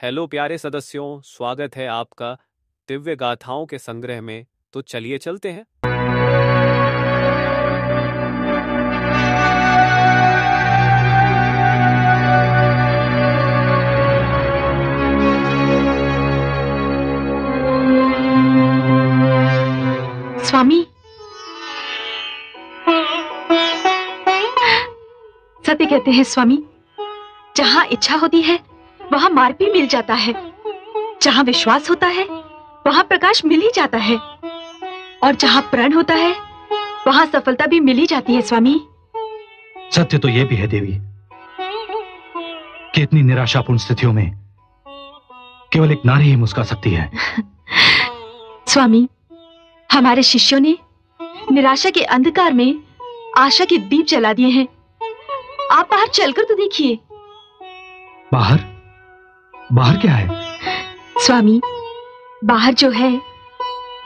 Hello प्यारे सदस्यों, स्वागत है आपका दिव्य गाथाओं के संग्रह में। तो चलिए चलते हैं। स्वामी, सत्य कहते हैं स्वामी, जहाँ इच्छा होती है वहाँ मार्ग भी मिल जाता है, जहाँ विश्वास होता है वहाँ प्रकाश मिल ही जाता है, और जहाँ प्रण होता है वहाँ सफलता भी मिल ही जाती है। स्वामी, सत्य तो यह भी है देवी कि इतनी निराशापूर्ण स्थितियों में केवल एक नारी ही मुस्कुरा सकती है। स्वामी, हमारे शिष्यों ने निराशा के अंधकार में आशा के दीप जला दिए हैं। आप बाहर चलकर तो देखिए। बाहर? बाहर क्या है? स्वामी, बाहर जो है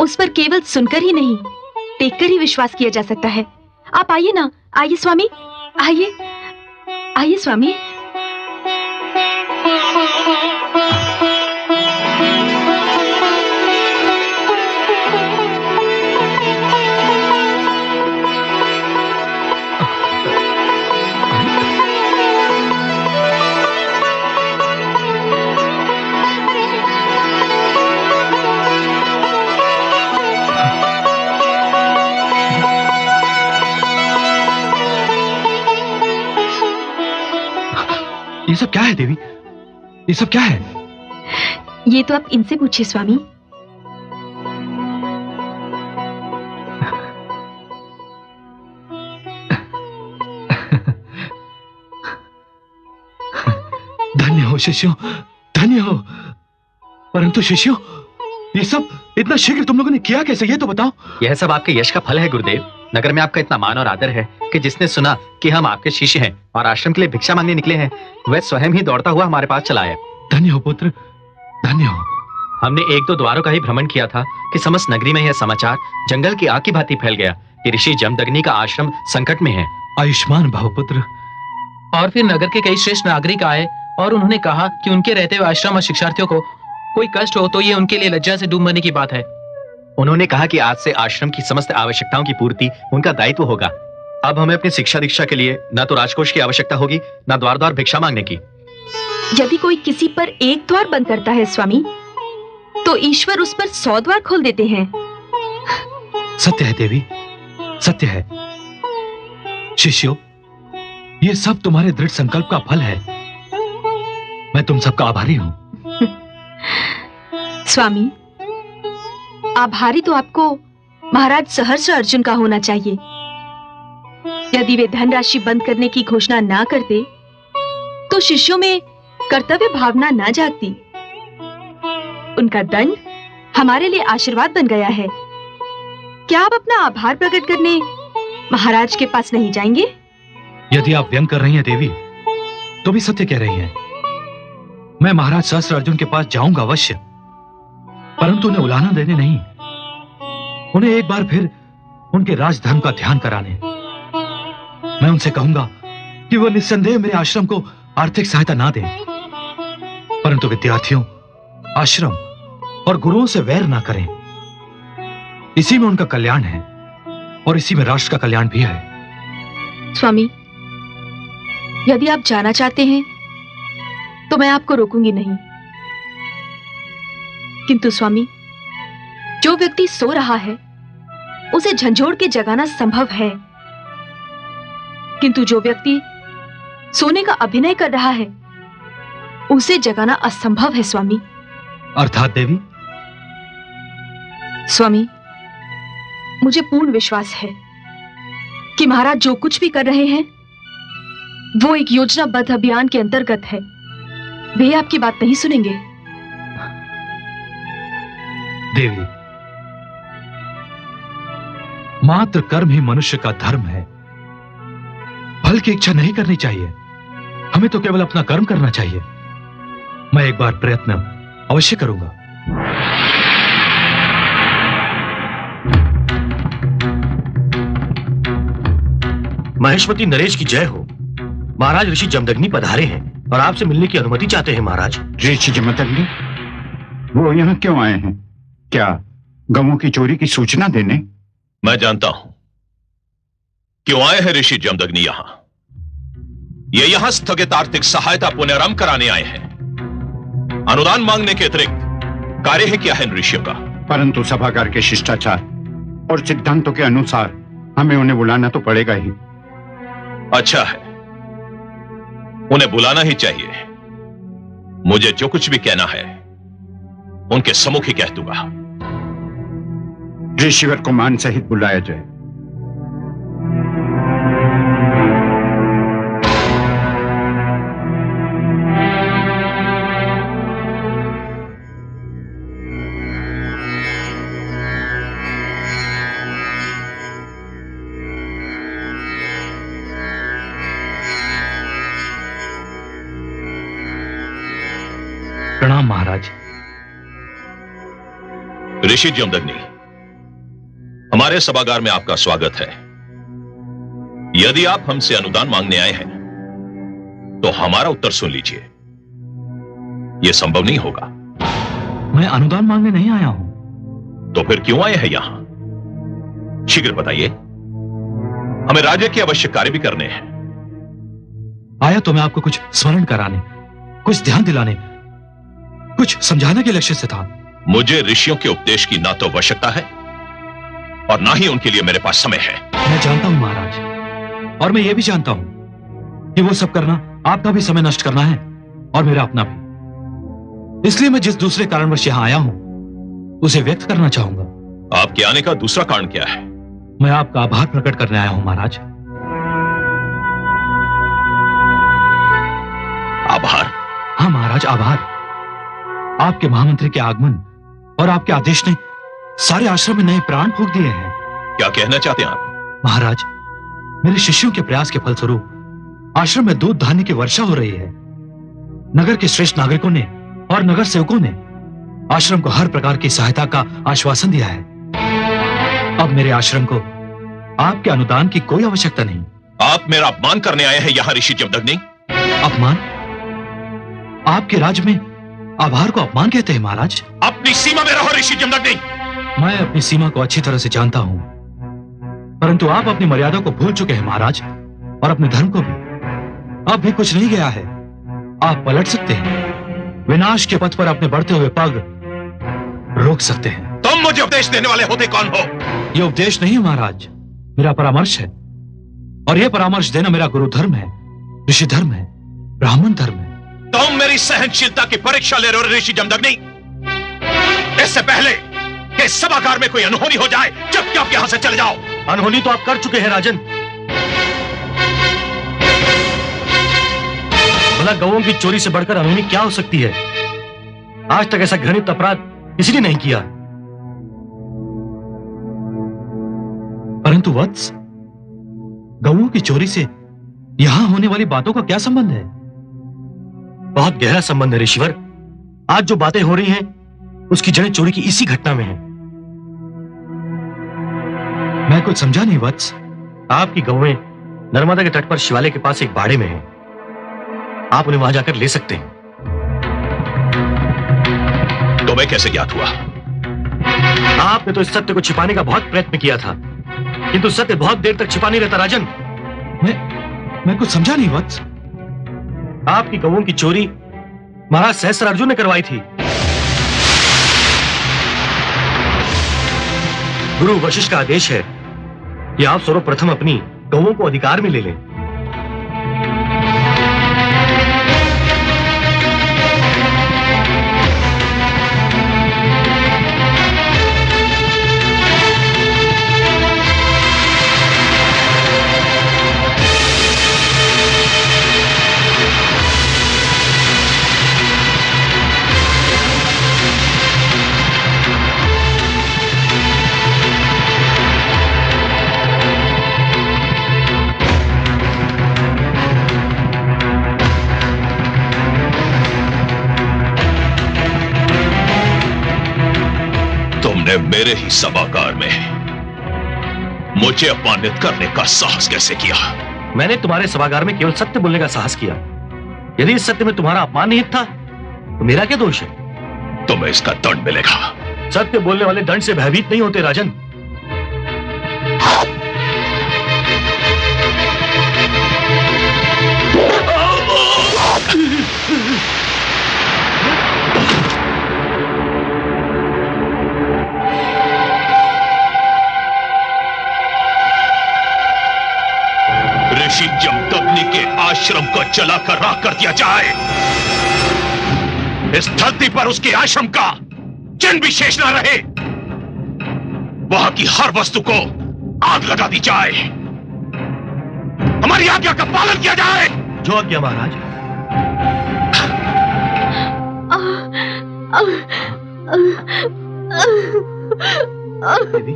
उस पर केवल सुनकर ही नहीं, देखकर ही विश्वास किया जा सकता है। आप आइए ना, आइए स्वामी, आइए आइए स्वामी। ये सब क्या है देवी? ये सब क्या है? ये तो आप इनसे पूछिए स्वामी। धन्य हो शिष्यों, धन्य हो। परंतु शिष्यों, ये सब इतना शीघ्र तुम लोगों ने किया कैसे, ये तो बताओ। यह सब आपके यश का फल है गुरुदेव। नगर में आपका इतना मान और आदर है कि जिसने सुना कि हम आपके शिष्य हैं और आश्रम के लिए भिक्षा मांगने निकले हैं, वह स्वयं ही दौड़ता हुआ हमारे पास चला आया। धन्य हो पुत्र, धन्य हो। हमने एक दो द्वारों का ही भ्रमण किया था कि समस्त नगरी में यह समाचार जंगल की आग की भांति फैल गया कि ऋषि जमदग्नि का आश्रम संकट में है। आयुष्मान भव पुत्र। और फिर नगर के कई श्रेष्ठ नागरिक आए और उन्होंने कहा कि उनके रहते हुए आश्रम और शिक्षार्थियों को कोई कष्ट हो तो ये उनके लिए लज्जा से डूब मरने की बात है। उन्होंने कहा कि आज से आश्रम की समस्त आवश्यकताओं की पूर्ति उनका दायित्व होगा। अब हमें अपनी शिक्षा दीक्षा के लिए न तो राजकोष की आवश्यकता होगी, न द्वार द्वार भिक्षा मांगने की। यदि कोई किसी पर एक द्वार बंद करता है स्वामी, तो ईश्वर उस पर 100 द्वार खोल देते हैं। सत्य है देवी, सत्य है। शिष्यों, ये सब तुम्हारे दृढ़ संकल्प का फल है। मैं तुम सबका आभारी हूं। स्वामी, आभारी तो आपको महाराज सहर्ष अर्जुन का होना चाहिए। यदि वे धनराशि बंद करने की घोषणा ना करते तो शिष्यों में कर्तव्य भावना ना जागती। उनका दंड हमारे लिए आशीर्वाद बन गया है। क्या आप अपना आभार प्रकट करने महाराज के पास नहीं जाएंगे? यदि आप व्यंग कर रही हैं देवी, तो भी सत्य कह रही हैं। मैं महाराज सहस्त्र अर्जुन के पास जाऊंगा अवश्य, परंतु उन्हें उलाहना देने नहीं, उन्हें एक बार फिर उनके राजधर्म का ध्यान कराने। मैं उनसे कहूंगा कि वो निस्संदेह मेरे आश्रम को आर्थिक सहायता ना दें, परंतु विद्यार्थियों, आश्रम और गुरुओं से वैर ना करें। इसी में उनका कल्याण है और इसी में राष्ट्र का कल्याण भी है। स्वामी, यदि आप जाना चाहते हैं तो मैं आपको रोकूंगी नहीं, किंतु स्वामी, जो व्यक्ति सो रहा है उसे झंझोड़ के जगाना संभव है, किंतु जो व्यक्ति सोने का अभिनय कर रहा है उसे जगाना असंभव है। स्वामी। अर्थात देवी? स्वामी, मुझे पूर्ण विश्वास है कि महाराज जो कुछ भी कर रहे हैं वो एक योजनाबद्ध अभियान के अंतर्गत है। वे आपकी बात नहीं सुनेंगे। देवी, मात्र कर्म ही मनुष्य का धर्म है। फल की इच्छा नहीं करनी चाहिए, हमें तो केवल अपना कर्म करना चाहिए। मैं एक बार प्रयत्न अवश्य करूंगा। महेशवती नरेश की जय हो। महाराज ऋषि जमदग्नि पधारे हैं। और आपसे मिलने की अनुमति चाहते हैं महाराज। ऋषि जमदग्नि, वो यहाँ क्यों आए हैं? क्या गवों की चोरी की सूचना देने? मैं जानता हूं क्यों आए हैं ऋषि जमदग्नि यहां। ये यहां स्थगित आर्थिक सहायता पुनरारंभ कराने आए हैं। अनुदान मांगने के अतिरिक्त कार्य है क्या है इन ऋषियों का? परंतु सभागार के शिष्टाचार और सिद्धांतों के अनुसार हमें उन्हें बुलाना तो पड़ेगा ही। अच्छा है, उन्हें बुलाना ही चाहिए। मुझे जो कुछ भी कहना है उनके सम्मुख ही कह दूंगा। ऋषिवर को मान सहित बुलाया जाए। प्रणाम महाराज। ऋषि जमदग्नि, हमारे सभागार में आपका स्वागत है। यदि आप हमसे अनुदान मांगने आए हैं तो हमारा उत्तर सुन लीजिए। यह संभव नहीं होगा। मैं अनुदान मांगने नहीं आया हूं। तो फिर क्यों आए हैं यहां? शीघ्र बताइए, हमें राज्य के आवश्यक कार्य भी करने हैं। आया तो मैं आपको कुछ स्मरण कराने, कुछ ध्यान दिलाने, कुछ समझाने के लक्ष्य से था। मुझे ऋषियों के उपदेश की ना तो आवश्यकता है और ना ही उनके लिए मेरे पास समय है। मैं जानता हूं महाराज, और मैं ये भी जानता हूं कि वो सब करना आपका भी समय नष्ट करना है और मेरा अपना भी। इसलिए मैं जिस दूसरे कारणवश यहां आया हूं उसे व्यक्त करना चाहूंगा। आपके आने का दूसरा कारण क्या है? मैं आपका आभार प्रकट करने आया हूं महाराज। आभार? हाँ महाराज, आभार। आपके महामंत्री के आगमन और आपके आदेश ने सारे आश्रम में नए प्राण फूंक दिए हैं। क्या कहना चाहते हैं आप? महाराज, मेरे शिष्यों के प्रयास के फलस्वरूप आश्रम में दूध धान्य की वर्षा हो रही है। नगर के श्रेष्ठ नागरिकों ने और नगर सेवकों ने आश्रम को हर प्रकार की सहायता का आश्वासन दिया है। अब मेरे आश्रम को आपके अनुदान की कोई आवश्यकता नहीं। आप मेरा अपमान करने आए हैं यहां ऋषि जमदग्नि? अपमान? आपके राज्य में आभार को अपमान कहते हैं महाराज? अपनी सीमा में रहो ऋषि जमदग्नि। मैं अपनी सीमा को अच्छी तरह से जानता हूं, परंतु आप अपनी मर्यादा को भूल चुके हैं महाराज, और अपने धर्म को भी। अब भी कुछ नहीं गया है। आप पलट सकते हैं, विनाश के पथ पर अपने बढ़ते हुए पग रोक सकते हैं। तुम मुझे उपदेश देने वाले होते कौन हो? यह उपदेश नहीं है महाराज, मेरा परामर्श है, और यह परामर्श देना मेरा गुरु धर्म है, ऋषि धर्म है, ब्राह्मण धर्म है। तुम मेरी सहनशीलता की परीक्षा ले रहे हो ऋषि जमदग्नि। इससे पहले कि सभागार में कोई अनहोनी हो जाए, चुपचाप यहां से चले जाओ। अनहोनी तो आप कर चुके हैं राजन। भला गौओं की चोरी से बढ़कर अनहोनी क्या हो सकती है? आज तक ऐसा घृणित अपराध किसी ने नहीं किया। परंतु वत्स, गौओं की चोरी से यहां होने वाली बातों का क्या संबंध है? बहुत गहरा संबंध है ऋषिवर। आज जो बातें हो रही हैं उसकी जड़ें चोरी की इसी घटना में हैं। मैं कुछ समझा नहीं वत्स। आपकी गौएं नर्मदा के तट पर शिवालय के पास एक बाड़े में हैं। आप उन्हें वहां जाकर ले सकते हैं। तुम्हें कैसे ज्ञात हुआ? आपने तो इस सत्य को छिपाने का बहुत प्रयत्न किया था, किंतु सत्य बहुत देर तक छिपा नहीं रहता राजन। मैं कुछ समझा नहीं वत्स। आपकी गौओं की चोरी महाराज सहस्त्रार्जुन ने करवाई थी। गुरु वशिष्ठ का आदेश है कि आप सर्वप्रथम अपनी गौओं को अधिकार में ले लें। मेरे ही सभागार में मुझे अपमानित करने का साहस कैसे किया? मैंने तुम्हारे सभागार में केवल सत्य बोलने का साहस किया। यदि इस सत्य में तुम्हारा अपमान निहित था तो मेरा क्या दोष है? तुम्हें इसका दंड मिलेगा। सत्य बोलने वाले दंड से भयभीत नहीं होते राजन। ऋषि जमदग्नि के आश्रम को जलाकर राख कर दिया जाए। इस धरती पर उसके आश्रम का चिन्ह भी शेष न रहे। वहां की हर वस्तु को आग लगा दी जाए। हमारी आज्ञा का पालन किया जाए। जो आज्ञा महाराज। देवी,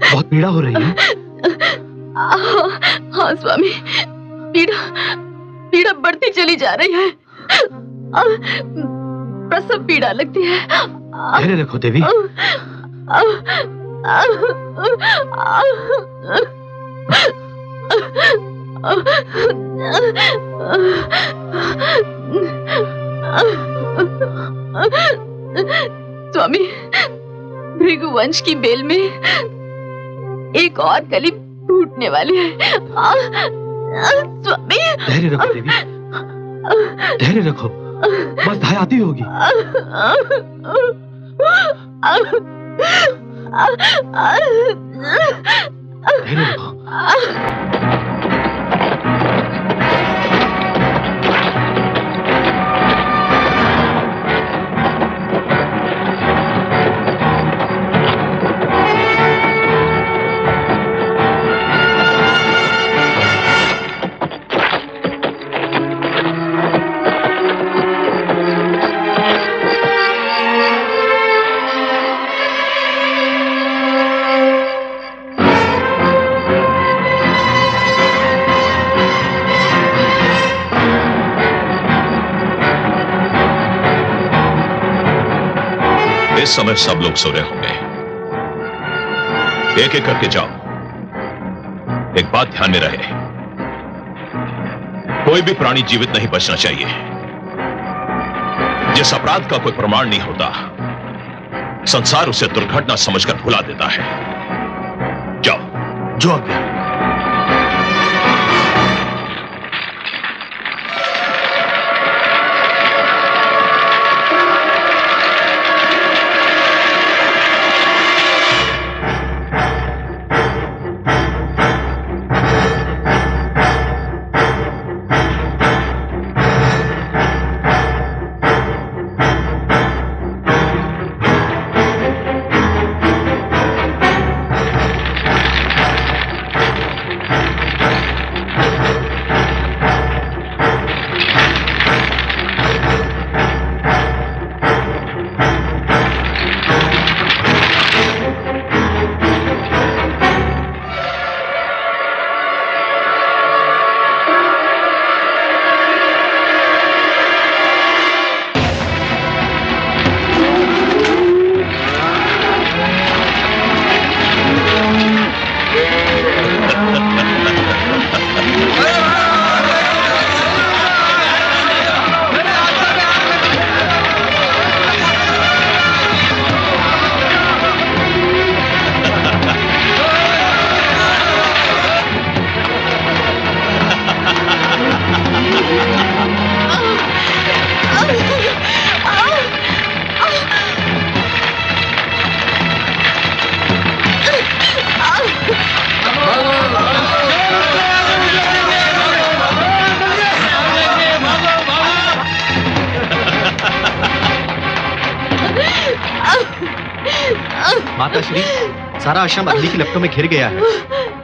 बहुत पीड़ा हो रही है। हाँ स्वामी, पीड़ा बढ़ती चली जा रही है। प्रसव पीड़ा लगती है। धैर्य रखो देवी। स्वामी, भृगुवंश की बेल में एक और कली टूटने वाली है। स्वामी, धैर्य रखो देवी, धैर्य रखो, बस धाय आती होगी। धैर्य रखो। इस समय सब लोग सो रहे होंगे। एक एक करके जाओ। एक बात ध्यान में रहे, कोई भी प्राणी जीवित नहीं बचना चाहिए। जिस अपराध का कोई प्रमाण नहीं होता, संसार उसे दुर्घटना समझकर भुला देता है। जाओ। जो आज्ञा। माताश्री, सारा आश्रम अग्नि की लपटों में घिर गया है।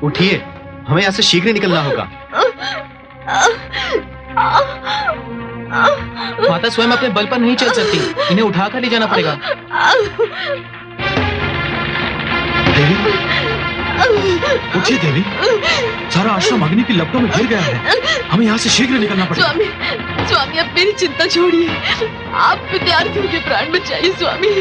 उठिए, हमें यहाँ से शीघ्र निकलना होगा। माता स्वयं अपने बल पर नहीं चल सकती, इन्हें उठाकर ले जाना पड़ेगा। देवी, उठिए देवी, सारा आश्रम अग्नि की लपटों में घिर गया है। हमें यहाँ से शीघ्र निकलना पड़ेगा। स्वामी, अब मेरी चिंता छोड़िए। आप विद्यार्थियों के प्राण बचाइए स्वामी।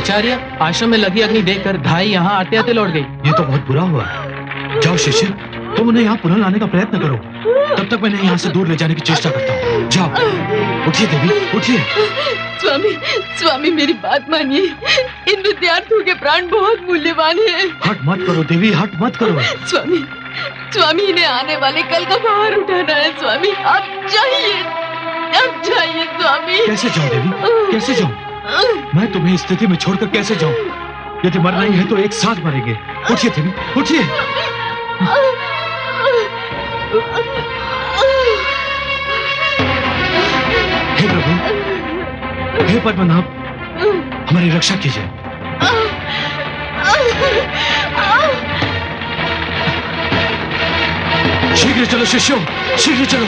आचार्य, आश्रम में लगी अग्नि देखकर धाई यहाँ आते आते लौट गई। ये तो बहुत बुरा हुआ। जाओ शिष्य, तुम उन्हें यहाँ पुनः लाने का प्रयत्न करो, तब तक मैं यहाँ से दूर ले जाने की चेष्टा करता हूँ। जाओ, उठिए देवी, उठिए। स्वामी, स्वामी मेरी बात मानिए, इन विद्यार्थियों के प्राण बहुत मूल्यवान हैं। हट मत करो देवी, हट मत करो। स्वामी, स्वामी इन्हें आने वाले कल का भार उठाना है। स्वामी आप जाइए, आप जाइए स्वामी। कैसे जाऊँ देवी, कैसे जाऊँ? मैं तुम्हें इस स्थिति में छोड़कर कैसे जाऊँ? यदि मरना ही है तो एक साथ मरेंगे। उठिए देवी, उठिए। हे प्रभु, हे पद्मनाभ, हमारी रक्षा कीजिए। शीघ्र चलो शिष्यों, शीघ्र चलो।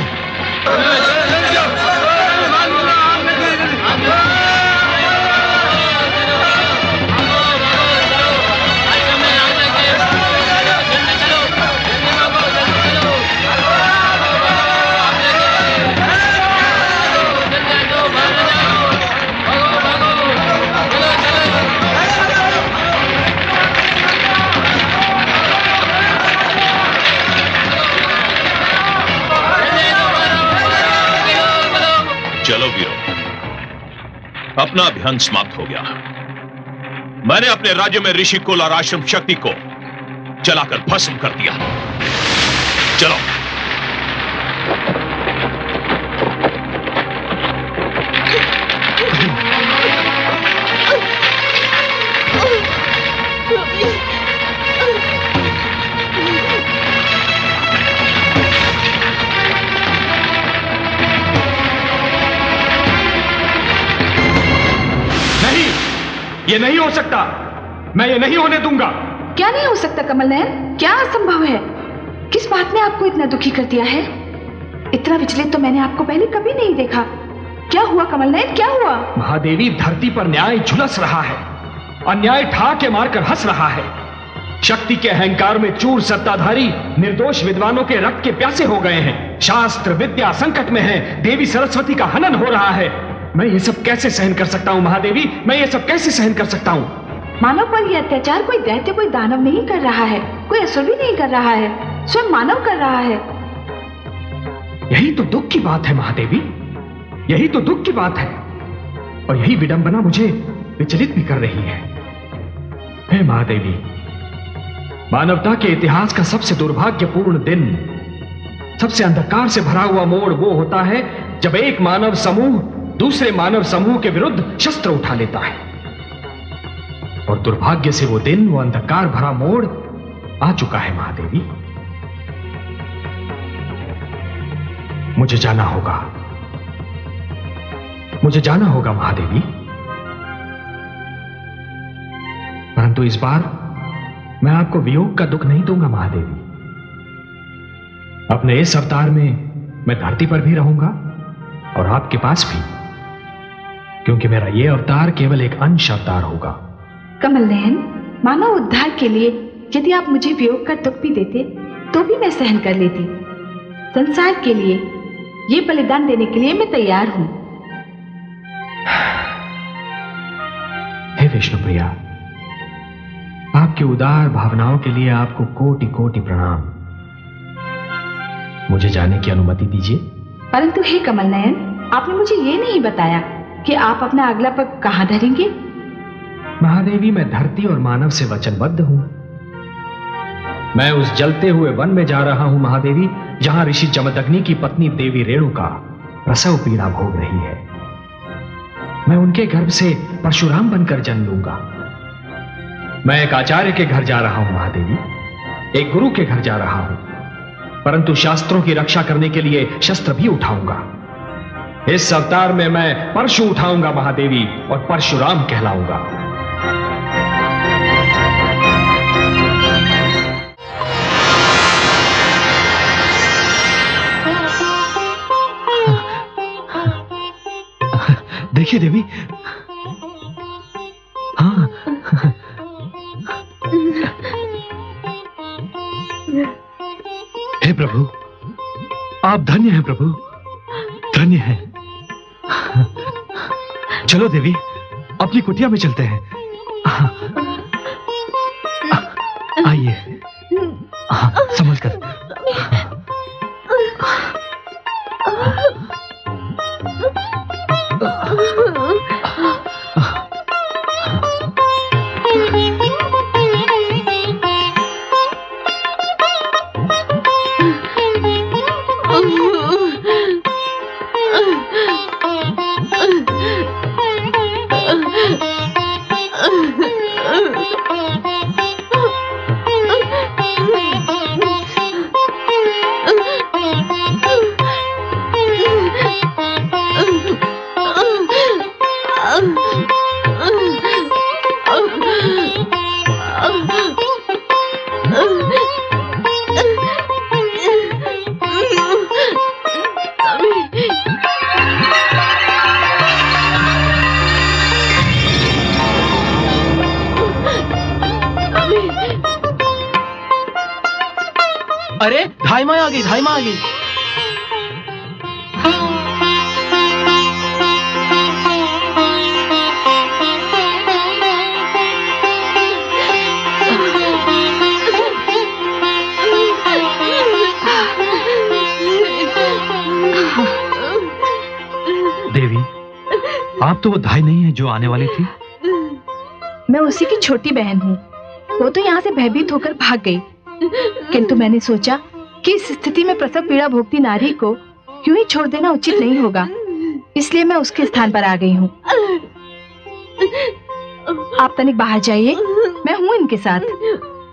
चलो वीरों, अपना अभियान समाप्त हो गया। मैंने अपने राज्य में ऋषि कुल और आश्रम शक्ति को जलाकर भस्म कर दिया। चलो। ये नहीं हो सकता, मैं ये नहीं होने दूंगा। क्या नहीं हो सकता कमल नयन? क्या असंभव है? किस बात ने आपको इतना दुखी कर दिया है? इतना विचलित तो मैंने आपको पहले कभी नहीं देखा। क्या हुआ कमल नयन, क्या हुआ? महादेवी, धरती पर न्याय झुलस रहा है, अन्याय ठाके मारकर हंस रहा है। शक्ति के अहंकार में चूर सत्ताधारी निर्दोष विद्वानों के रक्त के प्यासे हो गए हैं। शास्त्र विद्या संकट में है, देवी सरस्वती का हनन हो रहा है। मैं ये सब कैसे सहन कर सकता हूँ महादेवी, मैं ये सब कैसे सहन कर सकता हूँ? मानव पर यह अत्याचार कोई दैत्य, कोई दानव नहीं कर रहा है, कोई असुर भी नहीं कर रहा है, स्वयं मानव कर रहा है। यही तो दुख की बात है महादेवी, यही तो दुख की बात है, और यही विडंबना मुझे विचलित भी कर रही है। हे महादेवी, मानवता के इतिहास का सबसे दुर्भाग्यपूर्ण दिन, सबसे अंधकार से भरा हुआ मोड़ वो होता है जब एक मानव समूह दूसरे मानव समूह के विरुद्ध शस्त्र उठा लेता है। और दुर्भाग्य से वो दिन, वो अंधकार भरा मोड़ आ चुका है महादेवी। मुझे जाना होगा, मुझे जाना होगा महादेवी। परंतु इस बार मैं आपको वियोग का दुख नहीं दूंगा महादेवी। अपने इस अवतार में मैं धरती पर भी रहूंगा और आपके पास भी, क्योंकि मेरा यह अवतार केवल एक अंश अवतार होगा। कमल नयन, मानव उद्धार के लिए यदि आप मुझे वियोग का दुख भी देते तो भी मैं सहन कर लेती। संसार के लिए ये बलिदान देने के लिए मैं तैयार हूं। हे विष्णुप्रिया, आपकी उदार भावनाओं के लिए आपको कोटि कोटि प्रणाम। मुझे जाने की अनुमति दीजिए। परंतु हे कमल नयन, आपने मुझे ये नहीं बताया कि आप अपना अगला पग कहां धरेंगे। महादेवी, मैं धरती और मानव से वचनबद्ध हूं। मैं उस जलते हुए वन में जा रहा हूं महादेवी, जहां ऋषि जमदग्नि की पत्नी देवी रेणुका प्रसव पीड़ा भोग रही है। मैं उनके गर्भ से परशुराम बनकर जन्म लूंगा। मैं एक आचार्य के घर जा रहा हूं महादेवी, एक गुरु के घर जा रहा हूं, परंतु शास्त्रों की रक्षा करने के लिए शस्त्र भी उठाऊंगा। इस अवतार में मैं परशु उठाऊंगा महादेवी, और परशुराम कहलाऊंगा। देखिए देवी, हाँ, हे प्रभु, आप धन्य हैं प्रभु, धन्य हैं। चलो देवी, अपनी कुटिया में चलते हैं। आइए, संभल कर। अरे धाई माँ आ गई, धाई माँ आ गई। देवी, आप तो वो धाई नहीं है जो आने वाली थी। मैं उसी की छोटी बहन हूँ। वो तो यहाँ से भयभीत होकर भाग गई, किंतु मैंने सोचा कि इस स्थिति में प्रसव पीड़ा भोगती नारी को यूं ही छोड़ देना उचित नहीं होगा, इसलिए मैं उसके स्थान पर आ गई हूँ। आप तनिक बाहर जाइए, मैं हूँ इनके साथ।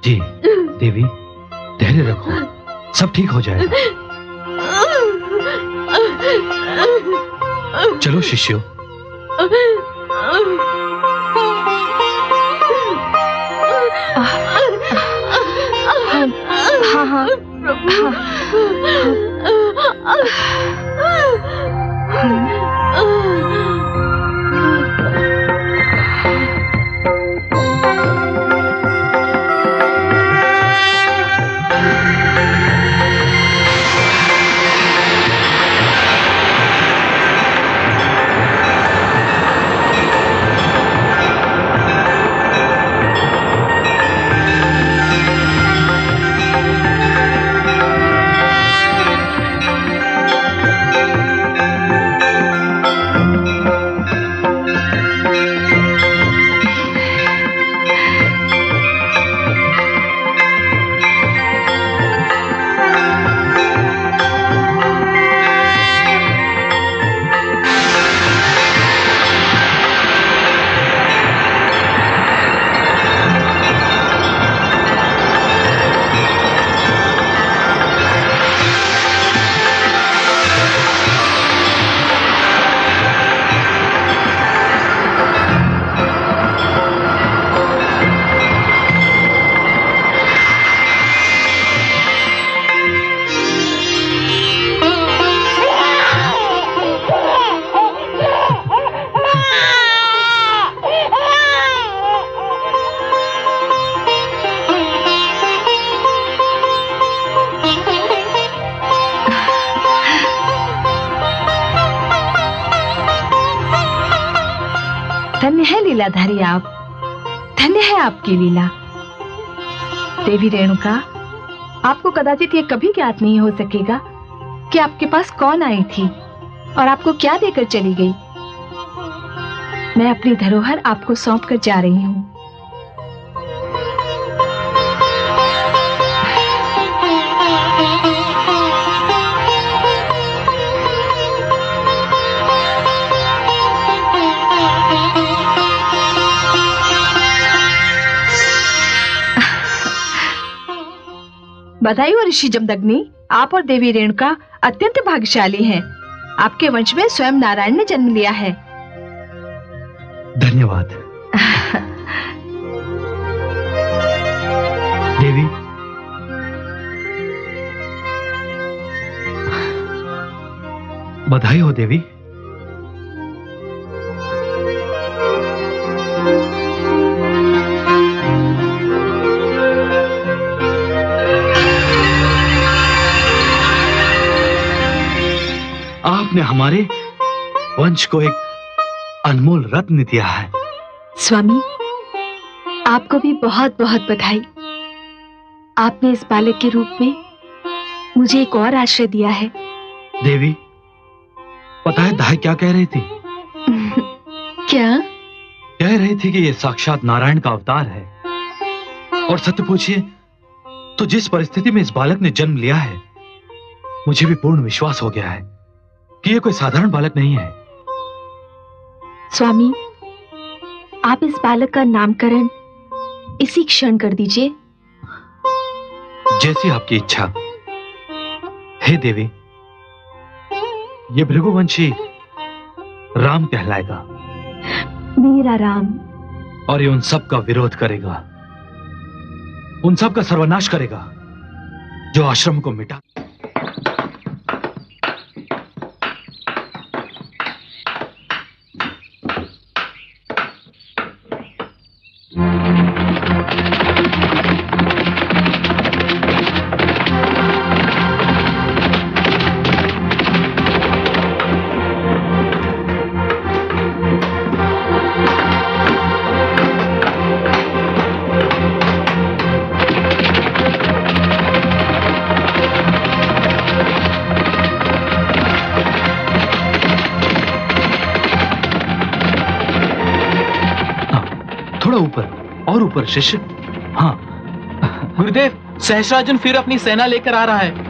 जी देवी, धैर्य रखो, सब ठीक हो जाएगा। चलो शिष्यों। हाँ हाँ धन्य है लीलाधारी आप, धन्य है आपकी लीला। देवी रेणुका, आपको कदाचित ये कभी ज्ञात नहीं हो सकेगा कि आपके पास कौन आई थी और आपको क्या देकर चली गई। मैं अपनी धरोहर आपको सौंप कर जा रही हूँ। बधाई हो ऋषि जमदग्नि, आप और देवी रेणुका अत्यंत भाग्यशाली हैं। आपके वंश में स्वयं नारायण ने जन्म लिया है। धन्यवाद देवी। बधाई हो देवी। आपने हमारे वंश को एक अनमोल रत्न दिया है। स्वामी, आपको भी बहुत बहुत बधाई। आपने इस बालक के रूप में मुझे एक और आश्रय दिया है। देवी, पता है दाई क्या कह रही थी? क्या? कह रही थी कि ये साक्षात नारायण का अवतार है। और सत्य पूछिए तो जिस परिस्थिति में इस बालक ने जन्म लिया है, मुझे भी पूर्ण विश्वास हो गया है कि ये कोई साधारण बालक नहीं है। स्वामी, आप इस बालक का नामकरण इसी क्षण कर दीजिए। जैसी आपकी इच्छा। हे देवी, ये भृगुवंशी राम कहलाएगा। मेरा राम। और ये उन सब का विरोध करेगा, उन सब का सर्वनाश करेगा जो आश्रम को मिटा। ऊपर शिष्य। हाँ गुरुदेव, सहस्रार्जुन फिर अपनी सेना लेकर आ रहा है।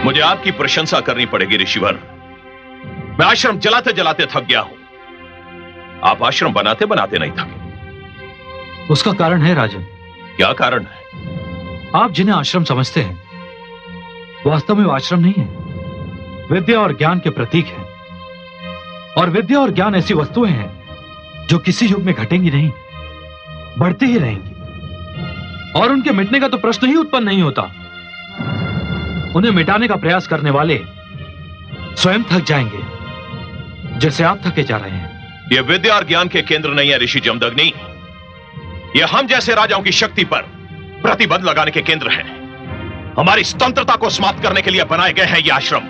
मुझे आपकी प्रशंसा करनी पड़ेगी ऋषिवर। मैं आश्रम जलाते जलाते थक गया हूं। आप आश्रम बनाते बनाते नहीं थके। उसका कारण है राजन। क्या कारण है? आप जिन्हें आश्रम समझते हैं, वास्तव में वो आश्रम नहीं है, विद्या और ज्ञान के प्रतीक है। और विद्या और ज्ञान ऐसी वस्तुएं हैं जो किसी युग में घटेंगी नहीं, बढ़ती ही रहेंगी। और उनके मिटने का तो प्रश्न ही उत्पन्न नहीं होता। उन्हें मिटाने का प्रयास करने वाले स्वयं थक जाएंगे, जैसे आप थके जा रहे हैं। यह विद्या और ज्ञान के केंद्र नहीं है ऋषि जमदग्नि। यह हम जैसे राजाओं की शक्ति पर प्रतिबंध लगाने के केंद्र है। हमारी स्वतंत्रता को समाप्त करने के लिए बनाए गए हैं ये आश्रम।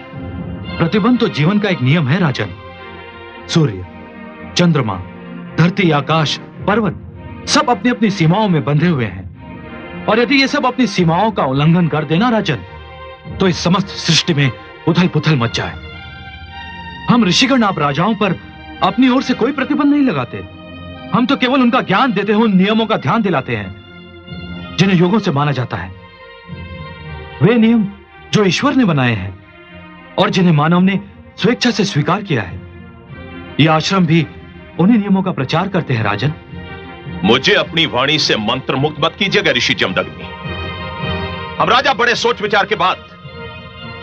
प्रतिबंध तो जीवन का एक नियम है राजन। सूर्य, चंद्रमा, धरती, आकाश, पर्वत सब अपनी अपनी सीमाओं में बंधे हुए हैं। और यदि ये सब अपनी सीमाओं का उल्लंघन कर देना राजन, तो इस समस्त सृष्टि में उथल पुथल मच जाए। हम ऋषिगण आप राजाओं पर अपनी ओर से कोई प्रतिबंध नहीं लगाते। हम तो केवल उनका ज्ञान देते हुए उन नियमों का ध्यान दिलाते हैं जिन्हें युगों से माना जाता है। वे नियम जो ईश्वर ने बनाए हैं और जिन्हें मानव ने स्वेच्छा से स्वीकार किया है। यह आश्रम भी उन्हीं नियमों का प्रचार करते हैं राजन। मुझे अपनी वाणी से मंत्र मुक्त मत कीजिएगा ऋषि जमदग्नि। हम राजा बड़े सोच विचार के बाद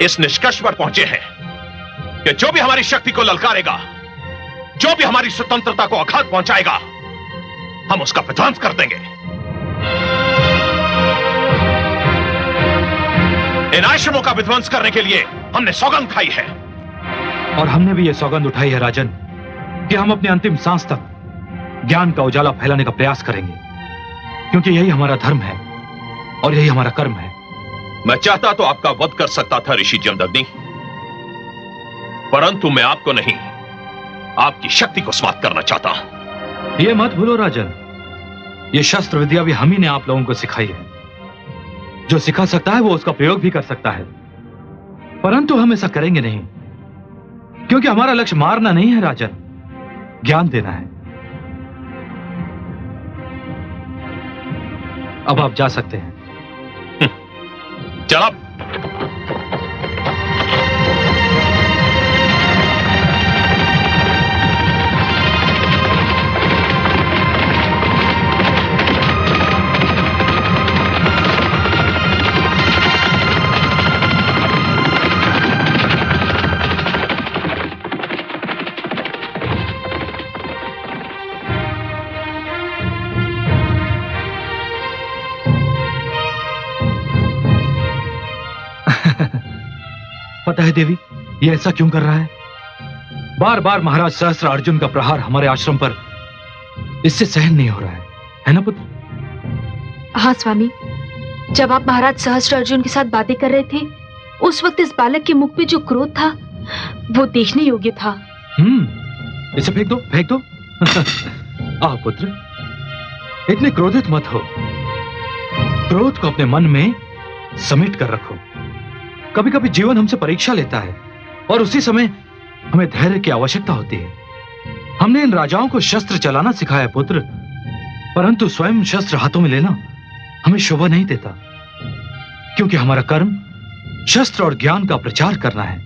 इस निष्कर्ष पर पहुंचे हैं कि जो भी हमारी शक्ति को ललकारेगा, जो भी हमारी स्वतंत्रता को आघात पहुंचाएगा, हम उसका विध्वंस कर देंगे। इन आश्रमों का विध्वंस करने के लिए हमने सौगंध खाई है। और हमने भी यह सौगंध उठाई है राजन कि हम अपने अंतिम सांस तक ज्ञान का उजाला फैलाने का प्रयास करेंगे, क्योंकि यही हमारा धर्म है और यही हमारा कर्म है। मैं चाहता तो आपका वध कर सकता था ऋषि जमदग्नि, परंतु मैं आपको नहीं, आपकी शक्ति को समाप्त करना चाहता हूं। यह मत भूलो राजन, यह शस्त्र विद्या भी हम ही ने आप लोगों को सिखाई है। जो सिखा सकता है वो उसका प्रयोग भी कर सकता है, परंतु हम ऐसा करेंगे नहीं, क्योंकि हमारा लक्ष्य मारना नहीं है राजन, ज्ञान देना है। अब आप जा सकते हैं। चलो। पता है देवी, ये ऐसा क्यों कर रहा है? बार बार महाराज सहस्त्र अर्जुन का प्रहार हमारे आश्रम पर इससे सहन नहीं हो रहा है ना पुत्र? हाँ स्वामी, जब आप महाराज सहस्त्र अर्जुन के साथ बातें कर रहे थे, उस वक्त इस बालक के मुख पे जो क्रोध था वो देखने योग्य था। इसे फेंक दो, फेंक दो। आओ पुत्र, इतने क्रोधित मत हो। क्रोध को अपने मन में समेट कर रखो। कभी कभी जीवन हमसे परीक्षा लेता है और उसी समय हमें धैर्य की आवश्यकता होती है। हमने इन राजाओं को शस्त्र चलाना सिखाया पुत्र, परंतु स्वयं शस्त्र हाथों में लेना हमें शोभा नहीं देता, क्योंकि हमारा कर्म शस्त्र और ज्ञान का प्रचार करना है।